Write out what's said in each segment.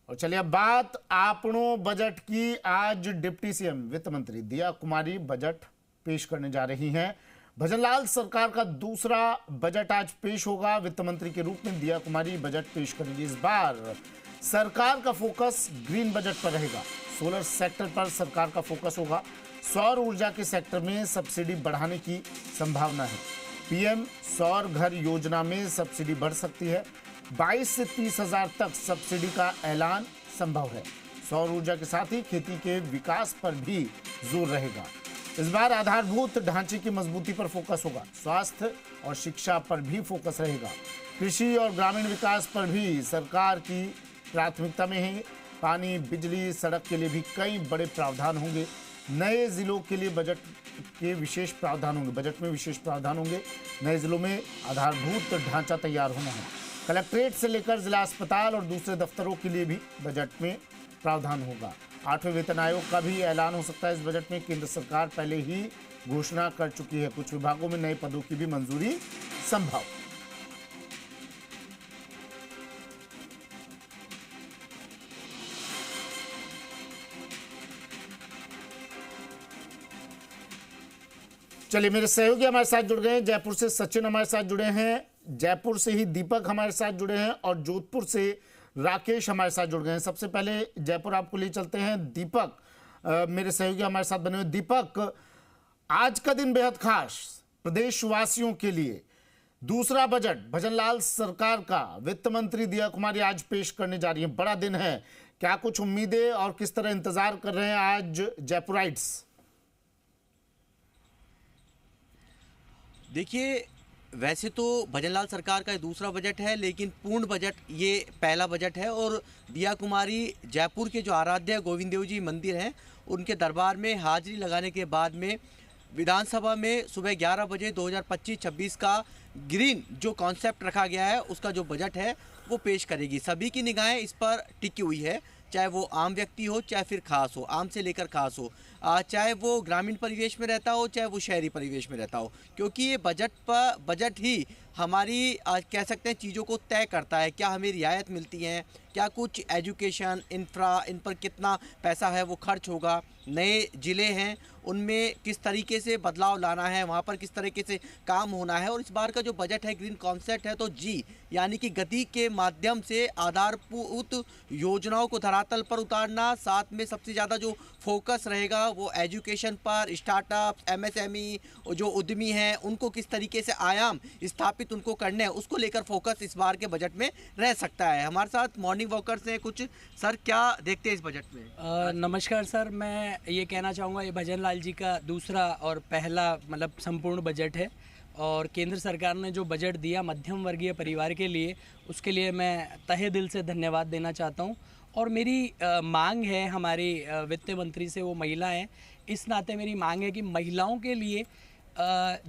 और चलिए अब बात आपनों बजट की। आज डिप्टी सीएम वित्त मंत्री दिया कुमारी बजट पेश करने जा रही हैं। भजनलाल सरकार का दूसरा बजट आज पेश होगा। वित्त मंत्री के रूप में दिया कुमारी बजट पेश करेंगी। इस बार सरकार का फोकस ग्रीन बजट पर रहेगा। सोलर सेक्टर पर सरकार का फोकस होगा। सौर ऊर्जा के सेक्टर में सब्सिडी बढ़ाने की संभावना है। पीएम सौर घर योजना में सब्सिडी बढ़ सकती है। 22 से 30 हजार तक सब्सिडी का ऐलान संभव है। सौर ऊर्जा के साथ ही खेती के विकास पर भी जोर रहेगा। इस बार आधारभूत ढांचे की मजबूती पर फोकस होगा। स्वास्थ्य और शिक्षा पर भी फोकस रहेगा। कृषि और ग्रामीण विकास पर भी सरकार की प्राथमिकता में है। पानी, बिजली, सड़क के लिए भी कई बड़े प्रावधान होंगे। नए जिलों के लिए बजट में विशेष प्रावधान होंगे। नए जिलों में आधारभूत ढांचा तैयार होना है। कलेक्ट्रेट से लेकर जिला अस्पताल और दूसरे दफ्तरों के लिए भी बजट में प्रावधान होगा। 8वें वेतन आयोग का भी ऐलान हो सकता है इस बजट में। केंद्र सरकार पहले ही घोषणा कर चुकी है। कुछ विभागों में नए पदों की भी मंजूरी संभव। चलिए, मेरे सहयोगी हमारे साथ जुड़ गए हैं। जयपुर से सचिन हमारे साथ जुड़े हैं, जयपुर से ही दीपक हमारे साथ जुड़े हैं और जोधपुर से राकेश हमारे साथ जुड़ गए हैं। सबसे पहले जयपुर आपको ले चलते हैं। दीपक मेरे सहयोगी हमारे साथ बने हुए। दीपक, आज का दिन बेहद खास प्रदेशवासियों के लिए। दूसरा बजट भजनलाल सरकार का वित्त मंत्री दिया कुमारी आज पेश करने जा रही है। बड़ा दिन है, क्या कुछ उम्मीदें और किस तरह इंतजार कर रहे हैं आज जयपुराइट्स? देखिए, वैसे तो भजनलाल सरकार का दूसरा बजट है, लेकिन पूर्ण बजट ये पहला बजट है। और दिया कुमारी जयपुर के जो आराध्य गोविंद देव जी मंदिर हैं, उनके दरबार में हाजिरी लगाने के बाद में विधानसभा में सुबह 11 बजे 2025-26 का ग्रीन जो कॉन्सेप्ट रखा गया है, उसका जो बजट है वो पेश करेगी। सभी की निगाहें इस पर टिकी हुई है, चाहे वो आम व्यक्ति हो, चाहे फिर खास हो, आम से लेकर खास हो, चाहे वो ग्रामीण परिवेश में रहता हो, चाहे वो शहरी परिवेश में रहता हो, क्योंकि ये बजट ही हमारी आज कह सकते हैं चीज़ों को तय करता है। क्या हमें रियायत मिलती हैं, क्या कुछ एजुकेशन, इंफ्रा, इन पर कितना पैसा है वो खर्च होगा। नए ज़िले हैं, उनमें किस तरीके से बदलाव लाना है, वहाँ पर किस तरीके से काम होना है। और इस बार का जो बजट है ग्रीन कॉन्सेप्ट है, तो जी यानी कि गति के माध्यम से आधारभूत योजनाओं को धरातल पर उतारना। साथ में सबसे ज़्यादा जो फोकस रहेगा वो एजुकेशन पर, स्टार्टअप, एमएसएमई जो उद्यमी हैं उनको किस तरीके से आयाम स्थापित उनको करने हैं, उसको लेकर फोकस इस बार के बजट में रह सकता है। हमारे साथ मॉर्निंग वॉकर्स हैं कुछ। सर, क्या देखते हैं इस बजट में? नमस्कार सर, मैं ये कहना चाहूँगा ये भजनलाल जी का दूसरा और पहला मतलब संपूर्ण बजट है। और केंद्र सरकार ने जो बजट दिया मध्यम वर्गीय परिवार के लिए, उसके लिए मैं तहे दिल से धन्यवाद देना चाहता हूँ। और मेरी मांग है हमारी वित्त मंत्री से, वो महिला हैं, इस नाते मेरी मांग है कि महिलाओं के लिए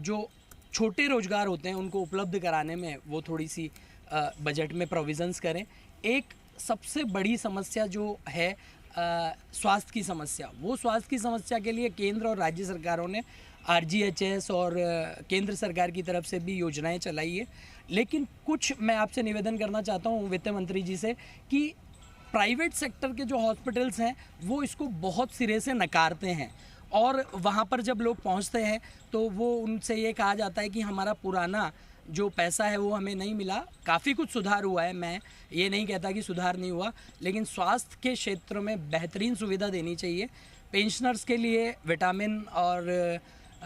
जो छोटे रोजगार होते हैं उनको उपलब्ध कराने में वो थोड़ी सी बजट में प्रोविज़न्स करें। एक सबसे बड़ी समस्या जो है स्वास्थ्य की समस्या, वो स्वास्थ्य की समस्या के लिए केंद्र और राज्य सरकारों ने आरजीएचएस और केंद्र सरकार की तरफ से भी योजनाएं चलाई है। लेकिन कुछ मैं आपसे निवेदन करना चाहता हूँ वित्त मंत्री जी से कि प्राइवेट सेक्टर के जो हॉस्पिटल्स हैं वो इसको बहुत सिरे से नकारते हैं। और वहाँ पर जब लोग पहुँचते हैं तो वो उनसे ये कहा जाता है कि हमारा पुराना जो पैसा है वो हमें नहीं मिला। काफ़ी कुछ सुधार हुआ है, मैं ये नहीं कहता कि सुधार नहीं हुआ, लेकिन स्वास्थ्य के क्षेत्र में बेहतरीन सुविधा देनी चाहिए। पेंशनर्स के लिए विटामिन और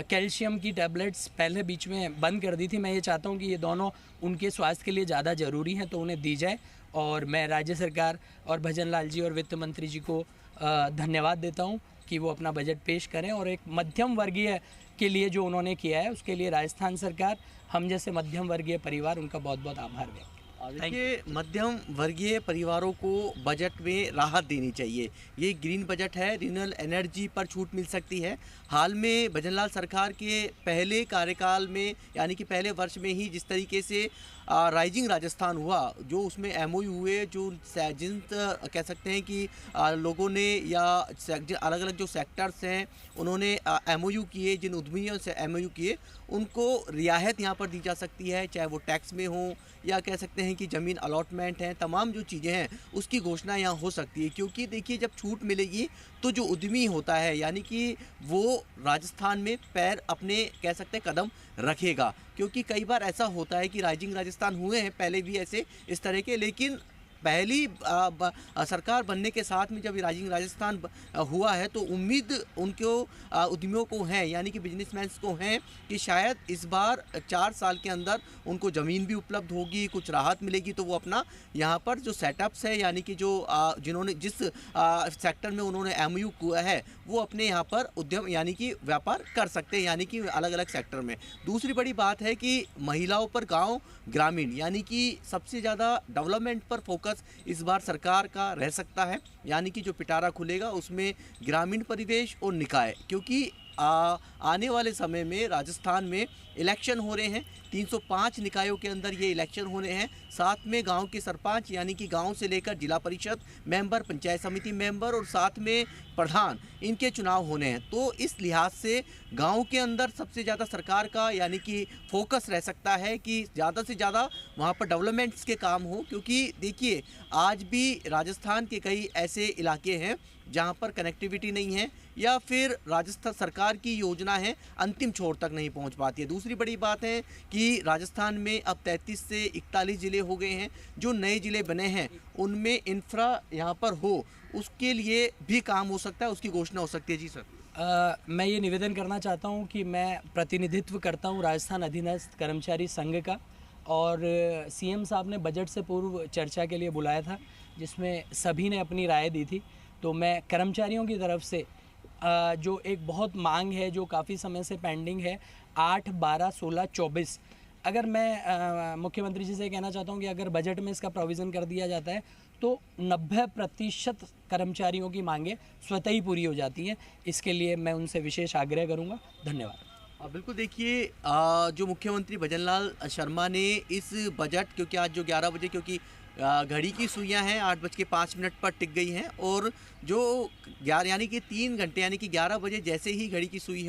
कैल्शियम की टैबलेट्स पहले बीच में बंद कर दी थी। मैं ये चाहता हूँ कि ये दोनों उनके स्वास्थ्य के लिए ज़्यादा ज़रूरी हैं, तो उन्हें दी जाए। और मैं राज्य सरकार और भजनलाल जी और वित्त मंत्री जी को धन्यवाद देता हूँ कि वो अपना बजट पेश करें। और एक मध्यम वर्गीय के लिए जो उन्होंने किया है उसके लिए राजस्थान सरकार, हम जैसे मध्यम वर्गीय परिवार, उनका बहुत बहुत आभार व्यक्त। देखिए, मध्यम वर्गीय परिवारों को बजट में राहत देनी चाहिए। ये ग्रीन बजट है, रिन्यूएबल एनर्जी पर छूट मिल सकती है। हाल में भजनलाल सरकार के पहले कार्यकाल में यानी कि पहले वर्ष में ही जिस तरीके से राइजिंग राजस्थान हुआ, जो उसमें एमओयू हुए, जो जिन कह सकते हैं कि लोगों ने या अलग अलग जो सेक्टर्स हैं उन्होंने एमओयू किए, जिन उद्यमियों से एमओयू किए, उनको रियायत यहाँ पर दी जा सकती है, चाहे वो टैक्स में हो या कह सकते हैं हैं कि ज़मीन अलॉटमेंट है, तमाम जो चीज़ें हैं उसकी घोषणा यहाँ हो सकती है। क्योंकि देखिए जब छूट मिलेगी तो जो उद्यमी होता है यानी कि वो राजस्थान में पैर अपने कह सकते हैं कदम रखेगा। क्योंकि कई बार ऐसा होता है कि राइजिंग राजस्थान हुए हैं पहले भी ऐसे इस तरह के, लेकिन पहली सरकार बनने के साथ में जब राइजिंग राजस्थान हुआ है तो उम्मीद उनको उद्यमियों को है यानी कि बिजनेसमैन्स को हैं कि शायद इस बार 4 साल के अंदर उनको ज़मीन भी उपलब्ध होगी, कुछ राहत मिलेगी, तो वो अपना यहाँ पर जो सेटअप्स है यानी कि जो जिन्होंने जिस सेक्टर में उन्होंने एमओयू किया है वो अपने यहाँ पर उद्यम यानी कि व्यापार कर सकते हैं यानी कि अलग अलग सेक्टर में। दूसरी बड़ी बात है कि महिलाओं पर गाँव ग्रामीण यानी कि सबसे ज़्यादा डेवलपमेंट पर फोकस इस बार सरकार का रह सकता है। यानी कि जो पिटारा खुलेगा उसमें ग्रामीण परिवेश और निकाय, क्योंकि आने वाले समय में राजस्थान में इलेक्शन हो रहे हैं, 305 निकायों के अंदर ये इलेक्शन होने हैं। साथ में गांव के सरपंच यानी कि गांव से लेकर जिला परिषद मेंबर, पंचायत समिति मेंबर और साथ में प्रधान, इनके चुनाव होने हैं। तो इस लिहाज से गांव के अंदर सबसे ज़्यादा सरकार का यानी कि फोकस रह सकता है कि ज़्यादा से ज़्यादा वहाँ पर डेवलपमेंट्स के काम हो। क्योंकि देखिए आज भी राजस्थान के कई ऐसे इलाके हैं जहाँ पर कनेक्टिविटी नहीं है या फिर राजस्थान सरकार की योजना है अंतिम छोर तक नहीं पहुँच पाती है। दूसरी बड़ी बात है कि राजस्थान में अब 33 से 41 ज़िले हो गए हैं। जो नए ज़िले बने हैं उनमें इंफ्रा यहाँ पर हो उसके लिए भी काम हो सकता है, उसकी घोषणा हो सकती है। जी सर, मैं ये निवेदन करना चाहता हूँ कि मैं प्रतिनिधित्व करता हूँ राजस्थान अधीनस्थ कर्मचारी संघ का, और सीएम साहब ने बजट से पूर्व चर्चा के लिए बुलाया था जिसमें सभी ने अपनी राय दी थी। तो मैं कर्मचारियों की तरफ से जो एक बहुत मांग है जो काफ़ी समय से पेंडिंग है 8, 12, 16, 24, अगर मैं मुख्यमंत्री जी से कहना चाहता हूँ कि अगर बजट में इसका प्रोविज़न कर दिया जाता है तो 90% कर्मचारियों की मांगें स्वतः ही पूरी हो जाती हैं। इसके लिए मैं उनसे विशेष आग्रह करूँगा। धन्यवाद। बिल्कुल, देखिए जो मुख्यमंत्री भजनलाल शर्मा ने इस बजट, क्योंकि आज जो 11 बजे, क्योंकि घड़ी की सुइयां हैं 8:05 पर टिक गई हैं और जो 11 यानी कि 3 घंटे यानी कि 11 बजे जैसे ही घड़ी की सुई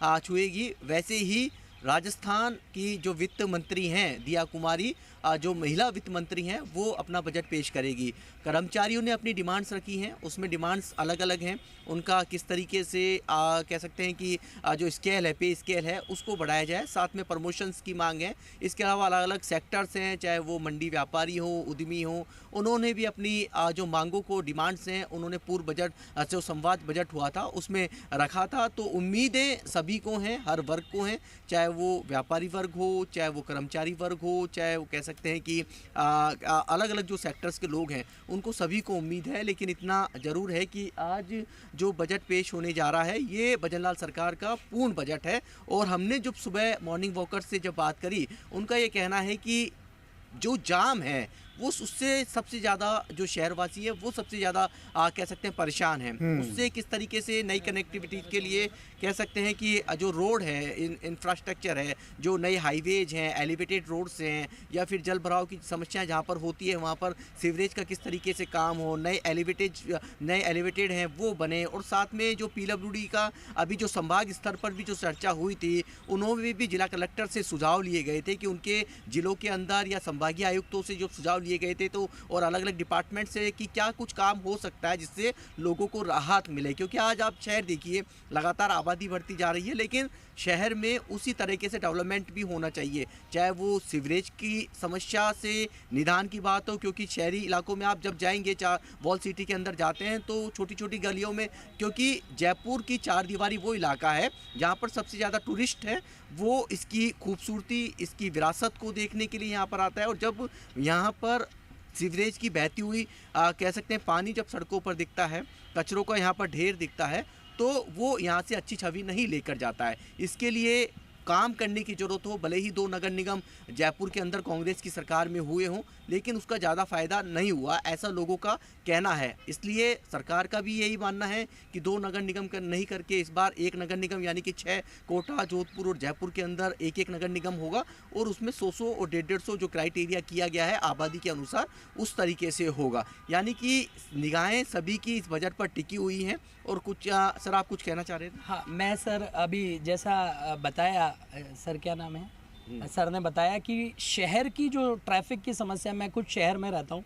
छुएगी वैसे ही राजस्थान की जो वित्त मंत्री हैं दिया कुमारी, जो महिला वित्त मंत्री हैं, वो अपना बजट पेश करेगी। कर्मचारियों ने अपनी डिमांड्स रखी हैं, उसमें डिमांड्स अलग अलग हैं। उनका किस तरीके से कह सकते हैं कि जो स्केल है, पे स्केल है, उसको बढ़ाया जाए। साथ में प्रमोशंस की मांग है। इसके अलावा अलग अलग सेक्टर्स हैं, चाहे वो मंडी व्यापारी हो, उद्यमी हो, उन्होंने भी अपनी जो मांगों को, डिमांड्स हैं, उन्होंने पूर्व बजट जो संवाद बजट हुआ था उसमें रखा था। तो उम्मीदें सभी को हैं, हर वर्ग को हैं, चाहे वो व्यापारी वर्ग हो, चाहे वो कर्मचारी वर्ग हो, चाहे वो कह सकते हैं कि अलग अलग जो सेक्टर्स के लोग हैं, उनको सभी को उम्मीद है। लेकिन इतना ज़रूर है कि आज जो बजट पेश होने जा रहा है ये भजनलाल सरकार का पूर्ण बजट है। और हमने जब सुबह मॉर्निंग वॉकर्स से जब बात करी, उनका ये कहना है कि जो जाम है वो उससे सबसे ज़्यादा जो शहरवासी है वो सबसे ज़्यादा कह सकते हैं परेशान है। उससे किस तरीके से नई कनेक्टिविटी के लिए कह सकते हैं कि जो रोड है, इंफ्रास्ट्रक्चर है, जो नए हाईवेज हैं, एलिवेटेड रोड्स हैं, या फिर जल भराव की समस्याएं जहाँ पर होती है वहाँ पर सीवरेज का किस तरीके से काम हो, नए एलिवेटेड हैं वो बने। और साथ में जो पीडब्ल्यूडी का अभी जो संभाग स्तर पर भी जो चर्चा हुई थी, उन्होंने भी जिला कलेक्टर से सुझाव लिए गए थे कि उनके जिलों के अंदर या संभागीय आयुक्तों से जो सुझाव लिए गए थे तो और अलग अलग डिपार्टमेंट से कि क्या कुछ काम हो सकता है जिससे लोगों को राहत मिले। क्योंकि आज आप शहर देखिए, लगातार आबादी बढ़ती जा रही है, लेकिन शहर में उसी तरीके से डेवलपमेंट भी होना चाहिए, चाहे वो सीवरेज की समस्या से निदान की बात हो। क्योंकि शहरी इलाकों में आप जब जाएंगे, वॉल सिटी के अंदर जाते हैं तो छोटी छोटी गलियों में, क्योंकि जयपुर की चार दीवारी वो इलाका है जहाँ पर सबसे ज़्यादा टूरिस्ट है, वो इसकी खूबसूरती, इसकी विरासत को देखने के लिए यहाँ पर आता है। और जब यहाँ पर सीवरेज की बहती हुई कह सकते हैं पानी जब सड़कों पर दिखता है, कचरों का यहाँ पर ढेर दिखता है, तो वो यहाँ से अच्छी छवि नहीं लेकर जाता है। इसके लिए काम करने की ज़रूरत हो। भले ही 2 नगर निगम जयपुर के अंदर कांग्रेस की सरकार में हुए हों, लेकिन उसका ज़्यादा फ़ायदा नहीं हुआ, ऐसा लोगों का कहना है। इसलिए सरकार का भी यही मानना है कि 2 नगर निगम नहीं करके इस बार 1 नगर निगम यानी कि 6 कोटा, जोधपुर और जयपुर के अंदर 1-1 नगर निगम होगा और उसमें 100 और 150 जो क्राइटेरिया किया गया है आबादी के अनुसार, उस तरीके से होगा। यानी कि निगाहें सभी की इस बजट पर टिकी हुई हैं। और कुछ सर आप कुछ कहना चाह रहे थे? हाँ, मैं सर अभी जैसा बताया, सर क्या नाम है? सर ने बताया कि शहर की जो ट्रैफिक की समस्या, मैं खुद शहर में रहता हूँ,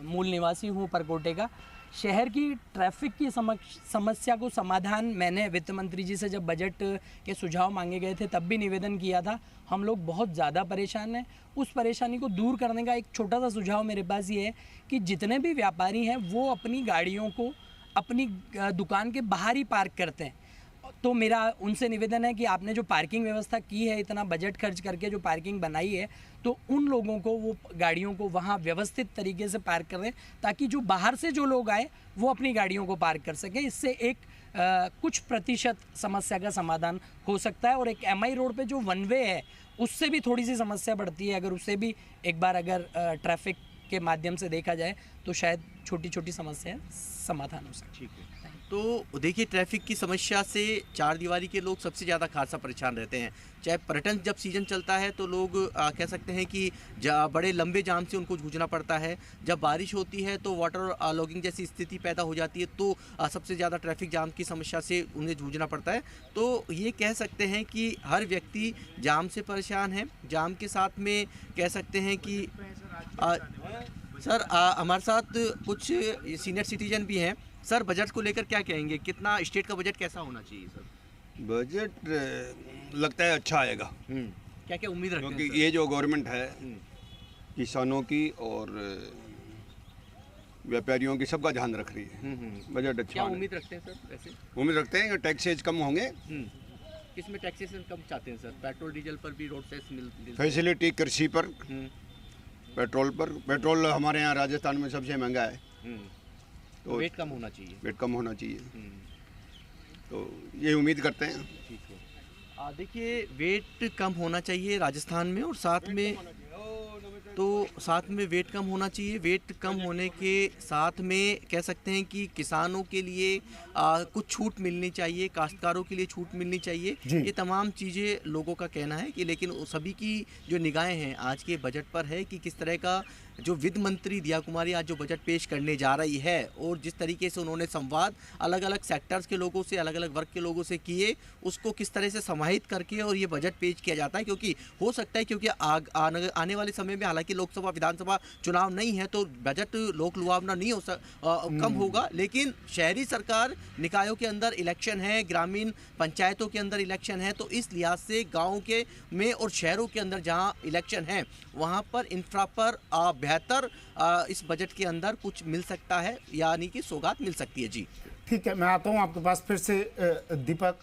मूल निवासी हूँ परकोटे का। शहर की ट्रैफिक की समस्या को समाधान मैंने वित्त मंत्री जी से जब बजट के सुझाव मांगे गए थे तब भी निवेदन किया था। हम लोग बहुत ज़्यादा परेशान हैं। उस परेशानी को दूर करने का एक छोटा सा सुझाव मेरे पास ये है कि जितने भी व्यापारी हैं वो अपनी गाड़ियों को अपनी दुकान के बाहर ही पार्क करते हैं। तो मेरा उनसे निवेदन है कि आपने जो पार्किंग व्यवस्था की है, इतना बजट खर्च करके जो पार्किंग बनाई है, तो उन लोगों को, वो गाड़ियों को वहाँ व्यवस्थित तरीके से पार्क करें ताकि जो बाहर से जो लोग आए वो अपनी गाड़ियों को पार्क कर सकें। इससे एक कुछ प्रतिशत समस्या का समाधान हो सकता है। और एक MI रोड पे जो वन वे है उससे भी थोड़ी सी समस्या बढ़ती है। अगर उससे भी एक बार अगर ट्रैफिक के माध्यम से देखा जाए तो शायद छोटी छोटी समस्याएं समाधान हो सकती है। ठीक है। तो देखिए, ट्रैफिक की समस्या से चार दीवारी के लोग सबसे ज़्यादा खासा परेशान रहते हैं। चाहे पर्यटन जब सीज़न चलता है तो लोग कह सकते हैं कि बड़े लंबे जाम से उनको जूझना पड़ता है। जब बारिश होती है तो वाटर लॉगिंग जैसी स्थिति पैदा हो जाती है, तो सबसे ज़्यादा ट्रैफिक जाम की समस्या से उन्हें जूझना पड़ता है। तो ये कह सकते हैं कि हर व्यक्ति जाम से परेशान है। जाम के साथ में कह सकते हैं कि सर हमारे साथ कुछ सीनियर सिटीजन भी हैं। सर, बजट को लेकर क्या कहेंगे? कितना स्टेट का बजट कैसा होना चाहिए सर? बजट लगता है अच्छा आएगा, क्या क्या उम्मीद रखते हैं क्योंकि सर? ये जो गवर्नमेंट है किसानों की और व्यापारियों की सबका ध्यान रख रही है। बजट अच्छा क्या आने- उम्मीद रखते हैं सर वैसे? उम्मीद रखते हैं कि टैक्सेज कम होंगे, किसमें टैक्सेशन कम चाहते हैं सर? पेट्रोल डीजल पर भी रोड टैक्स मिल फैसिलिटी कृषि पर, हम्म, पेट्रोल पर। पेट्रोल हमारे यहाँ राजस्थान में सबसे महंगा है, तो वेट कम होना चाहिए। वेट कम होना चाहिए। हम्म, तो ये उम्मीद करते हैं। ठीक है। देखिए, वेट कम होना चाहिए राजस्थान में, और साथ में वेट कम होना चाहिए। वेट कम होने के साथ में कह सकते हैं कि किसानों के लिए कुछ छूट मिलनी चाहिए, काश्तकारों के लिए छूट मिलनी चाहिए। ये तमाम चीज़ें लोगों का कहना है कि, लेकिन सभी की जो निगाहें हैं आज के बजट पर है कि किस तरह का जो वित्त मंत्री दिया कुमारी आज जो बजट पेश करने जा रही है, और जिस तरीके से उन्होंने संवाद अलग अलग सेक्टर्स के लोगों से, अलग अलग वर्ग के लोगों से किए, उसको किस तरह से समाहित करके और ये बजट पेश किया जाता है। क्योंकि हो सकता है, क्योंकि आने वाले समय में हालांकि लोकसभा विधानसभा चुनाव नहीं है तो बजट लोक लुभावना नहीं कम होगा, लेकिन शहरी सरकार निकायों के अंदर इलेक्शन है, ग्रामीण पंचायतों के अंदर इलेक्शन है, तो इस लिहाज से गाँव के में और शहरों के अंदर जहाँ इलेक्शन है वहाँ पर इंफ्रा पर बेहतर इस बजट के अंदर कुछ मिल सकता है, यानी कि सौगात मिल सकती है। जी ठीक है, मैं आता हूं आपके पास फिर से दीपक।